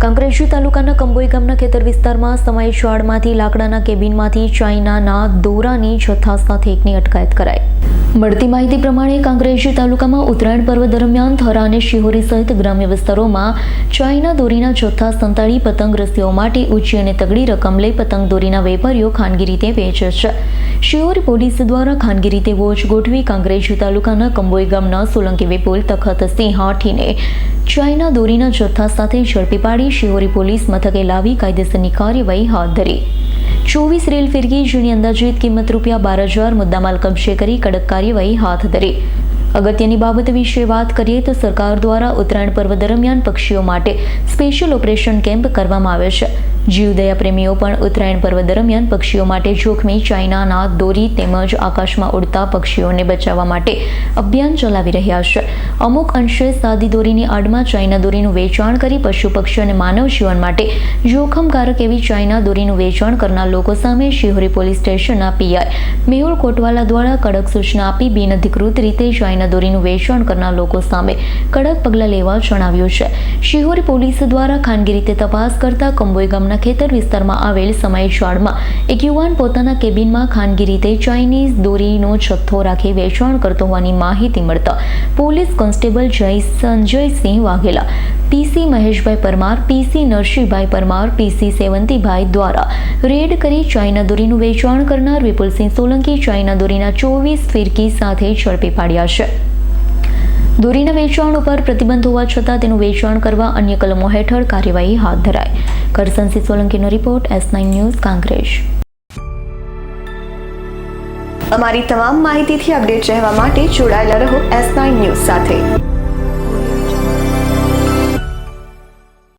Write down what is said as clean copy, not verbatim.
કાંકરેજી તાલુકાના કંબોઈ ગામના ખેતર વિસ્તારમાં સમાયેલ શાળમાંથી લાકડાના કેબિનમાંથી ચાઇનાના દોરાની જથ્થા સાથે એકની અટકાયત કરાઈ. મળતી માહિતી પ્રમાણે કાંકરેજી તાલુકામાં ઉત્તરાયણ પર્વ દરમિયાન થરા અને શિહોરી સહિત ગ્રામ્ય વિસ્તારોમાં ચાઇના દોરીના જથ્થા સંતાડી પતંગ રસીઓ માટે ઊંચી અને તગડી રકમ લઈ પતંગ દોરીના વેપારીઓ ખાનગી રીતે વેચે છે. શિહોરી પોલીસ દ્વારા ખાનગી રીતે વોચ ગોઠવી કાંકરેજી તાલુકાના કંબોઈ ગામના સોલંકી વિપુલ તખતસિંહ હાઠીને ચાઇના દોરીના જથ્થા સાથે ઝડપી પાડી શિહોરી પોલીસ મથકે લાવી કાયદેસરની કાર્યવાહી હાથ ધરી. 24 રેલ ફિરકી જેની અંદાજિત કિંમત ₹12,000 મુદ્દામાલ કબજે કરી કડક કાર્યવાહી હાથ ધરી. અગત્યની બાબત વિશે વાત કરીએ તો સરકાર દ્વારા ઉત્તરાયણ પર્વ દરમિયાન પક્ષીઓ માટે સ્પેશિયલ ઓપરેશન કેમ્પ કરવામાં આવે છે. જીવદયા પ્રેમીઓ પણ ઉત્તરાયણ પર્વ દરમિયાન પક્ષીઓ માટે જોખમી ચાઇનાના દોરી તેમજ આકાશમાં ઉડતા પક્ષીઓને બચાવવા માટે અભિયાન ચલાવી રહ્યા છે. અમુક અંશે સાદી દોરીની આડમાં ચાઇના દોરીનું વેચાણ કરી પશુ પક્ષી અને માનવ જીવન માટે જોખમકારક એવી ચાઇના દોરીનું વેચાણ કરનાર લોકો સામે શિહોરી પોલીસ સ્ટેશનના પીઆઈ મેહુલ કોટવાલા દ્વારા કડક સૂચના આપી બિનઅધિકૃત રીતે ચાઇના દોરીનું વેચાણ કરનાર લોકો સામે કડક પગલાં લેવા જણાવ્યું છે. શિહોરી પોલીસ દ્વારા ખાનગી રીતે તપાસ કરતા કંબોઈ ગામના ખેતર વિસ્તારમાં આવેલ સમાયેલ શાળમાં એક યુવાન પોતાના કેબિનમાં ખાનગી રીતે ચાઇનીઝ દોરીનો જથ્થો રાખી વેચાણ કરતો હોવાની માહિતી મળતા પોલીસ કોન્સ્ટેબલ સંજયસિંહ વાઘેલા, પીસી મહેશભાઈ પરમાર, પીસી નરસિંહભાઈ પરમાર, પીસી સેવંતીભાઈ દ્વારા રેડ કરી ચાઇના દોરીનું વેચાણ કરનાર વિપુલસિંહ સોલંકી ચાઇના દોરીના 24 ફિરકી સાથે ઝડપી પાડ્યા છે. દોરીના વેચાણ ઉપર પ્રતિબંધ હોવા છતાં તેનું વેચાણ કરવા અન્ય કલમો હેઠળ કાર્યવાહી હાથ ધરાઈ. કરસનસિંહ સોલંકીનો રિપોર્ટ, S9 ન્યૂઝ, કાંકરેજ. અમારી તમામ માહિતીથી અપડેટ રહેવા માટે જોડાયેલા રહો S9 ન્યૂઝ સાથે.